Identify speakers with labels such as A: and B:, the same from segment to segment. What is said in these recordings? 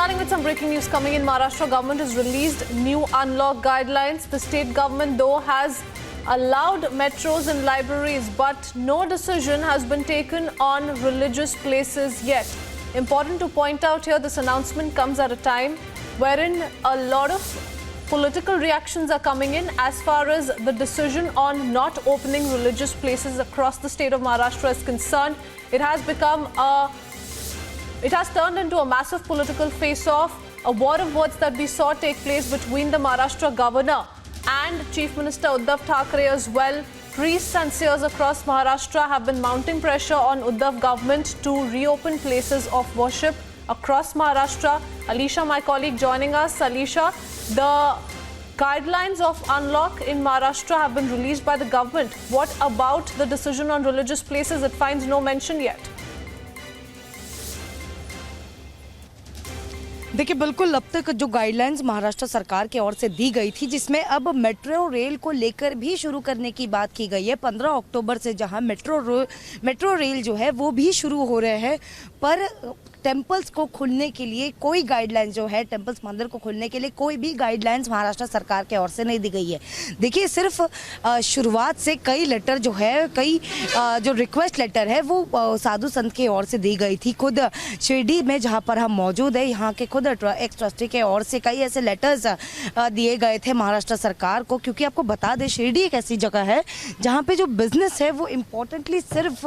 A: Starting with some breaking news coming in, Maharashtra government has released new unlock guidelines. The state government, though, has allowed metros and libraries, but no decision has been taken on religious places yet. Important to point out here, this announcement comes at a time wherein a lot of political reactions are coming in as far as the decision on not opening religious places across the state of Maharashtra is concerned. It has turned into a massive political face-off, a war of words that we saw take place between the Maharashtra governor and Chief Minister Uddhav Thackeray as well. Priests and seers across Maharashtra have been mounting pressure on Uddhav government to reopen places of worship across Maharashtra. Alisha, my colleague, joining us. Alisha, the guidelines of unlock in Maharashtra have been released by the government. What about the decision on religious places? It finds no mention yet.
B: देखिए बिल्कुल अब तक जो guidelines Maharashtra सरकार की ओर से दी गई थी, जिसमें अब मेट्रो रेल को लेकर भी शुरू करने की बात की गई है। 15 अक्टूबर से जहां मेट्रो रेल जो है वो भी शुरू हो रहे हैं, पर टेम्पल्स को खुलने के लिए कोई गाइडलाइंस जो है, टेम्पल्स मंदिर को खुलने के लिए कोई भी गाइडलाइंस महाराष्ट्र सरकार की ओर से नहीं दी गई है। देखिए सिर्फ शुरुआत से कई लेटर जो है, कई जो रिक्वेस्ट लेटर है वो साधु संत की ओर से दी गई थी। खुद शिरडी में जहां पर हम मौजूद है, यहाँ के खुद एक्स ट्रस्टी के ओर से कई ऐसे लेटर्स दिए गए थे महाराष्ट्र सरकार को, क्योंकि आपको बता दें शिरडी एक ऐसी जगह है जहाँ पे जो बिजनेस है वो इम्पोर्टेंटली सिर्फ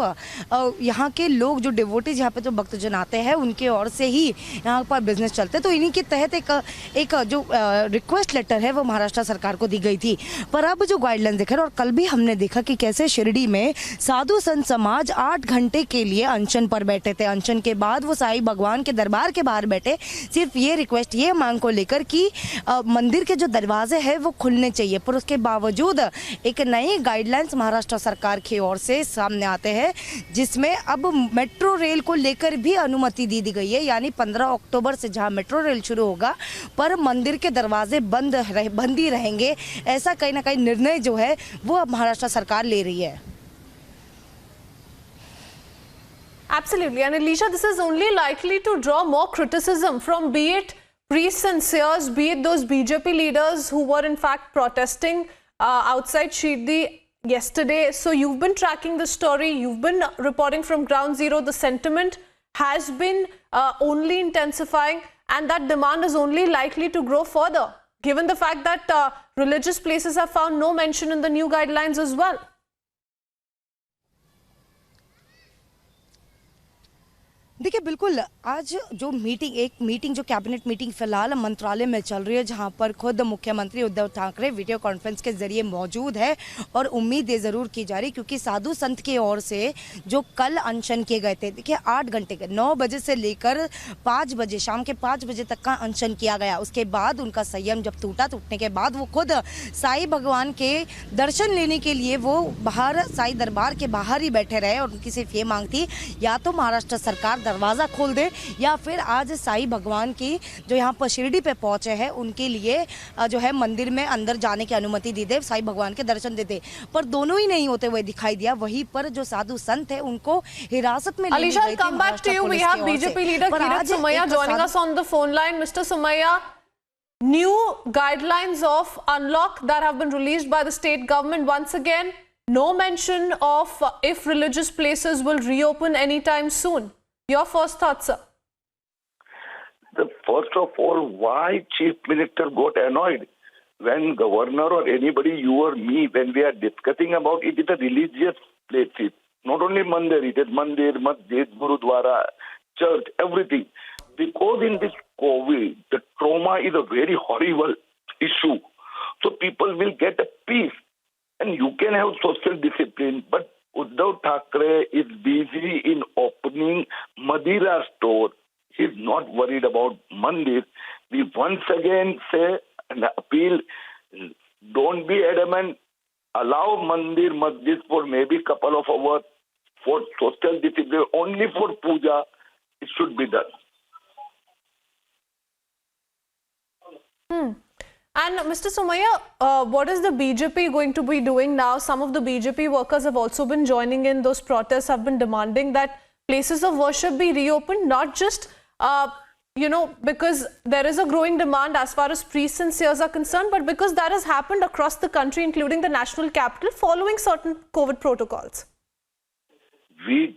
B: यहाँ के लोग, जो डिवोटीज यहाँ पे जो भक्तजन आते हैं उनके ओर से ही यहाँ पर बिजनेस चलते, तो इन्हीं के तहत एक जो रिक्वेस्ट लेटर है वो महाराष्ट्र सरकार को दी गई थी। पर अब जो गाइडलाइन देखा, और कल भी हमने देखा कि कैसे शिरडी में साधु संत समाज 8 घंटे के लिए अनशन पर बैठे थे। अनशन के बाद वो साईं भगवान के दरबार के बाहर बैठे, सिर्फ ये रिक्वेस्ट, ये मांग को लेकर कि मंदिर के जो दरवाजे हैं वो खुलने चाहिए। पर उसके बावजूद एक नई गाइडलाइंस महाराष्ट्र सरकार की ओर से सामने आते हैं, जिसमें अब मेट्रो रेल को लेकर भी अनुमति दी गई है। यानी 15 अक्टूबर से जहां मेट्रो रेल शुरू होगा, पर मंदिर के दरवाजे बंद ही रहेंगे। ऐसा कहीं ना कहीं निर्णय जो है वो अब महाराष्ट्र सरकार ले रही है।
A: Absolutely. And Alisha, this is only likely to draw more criticism from, be it priests and seers, be it those BJP leaders who were in fact protesting outside Shirdi yesterday. So you've been tracking the story, you've been reporting from ground zero. The sentiment has been only intensifying, and that demand is only likely to grow further, given the fact that religious places have found no mention in the new guidelines as well.
B: देखिए बिल्कुल आज जो meeting जो cabinet meeting फिलहाल मंत्रालय में चल रही है, जहां पर खुद मुख्यमंत्री उद्धव ठाकरे वीडियो कॉन्फ्रेंस के जरिए मौजूद है, और उम्मीद ये ज़रूर की जा रही, क्योंकि साधु संत की ओर से जो कल अनशन किए गए थे, देखिए 8 घंटे के 9 बजे से लेकर 5 बजे, शाम के 5 बजे तक का अनशन किया गया। उसके बाद उनका संयम जब टूटने के बाद वो खुद साईं भगवान के दर्शन लेने के लिए वो बाहर साईं दरबार के बाहर ही बैठे रहे, और उनकी सिर्फ ये मांग थी, या तो महाराष्ट्र सरकार दरवाज़ा खोल दे, या फिर आज साईं भगवान की जो यहाँ पर शिरडी पे पहुँचे हैं उनके लिए जो है मंदिर में अंदर जाने की अनुमति दी दे, साईं भगवान के दर्शन देते। पर दोनों ही नहीं होते हुए दिखाई दिया। वहीं पर जो साधु संत है उनको हिरासत में
A: Alisha, I'll come back to you. We have BJP leader Kirit Somaiya joining us on the phone line. Mr. Somaiya, new guidelines of unlock that have been released by the state government. Once again, no mention of if religious places will reopen anytime soon. Your first thoughts, sir?
C: First of all, why Chief Minister got annoyed when governor or anybody, you or me, when we are discussing about it is a religious places, not only mandir, it is mandir, masjid, gurudwara, church, everything. Because in this COVID, the trauma is a very horrible issue. So people will get a peace, and you can have social discipline, but Uddhav Thackeray is busy in opening Madira store. He's not worried about mandir. We once again say and appeal, don't be adamant. Allow mandir, masjid for maybe couple of hours for social discipline. Only for puja, it should be done.
A: And Mr. Somaiya, what is the BJP going to be doing now? Some of the BJP workers have also been joining in. Those protests have been demanding that places of worship be reopened, not just because there is a growing demand as far as pre-sincers are concerned, but because that has happened across the country, including the national capital, following certain COVID protocols.
C: We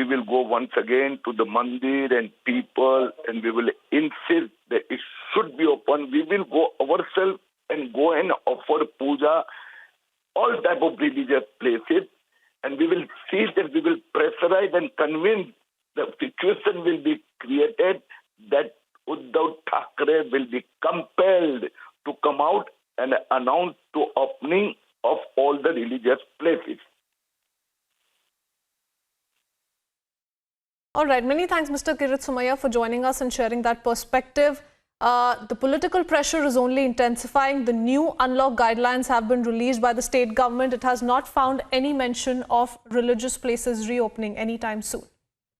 C: will go once again to the mandir and people, and we will insist that it should be open. We will go ourselves and go and offer puja, all type of religious places, and we will see that we will pressurize and convince the situation will be created that Uddhav Thackeray will be compelled to come out and announce the opening of all the religious places.
A: All right. Many thanks, Mr. Kirit Somaiya, for joining us and sharing that perspective. The political pressure is only intensifying. The new unlock guidelines have been released by the state government. It has not found any mention of religious places reopening anytime soon.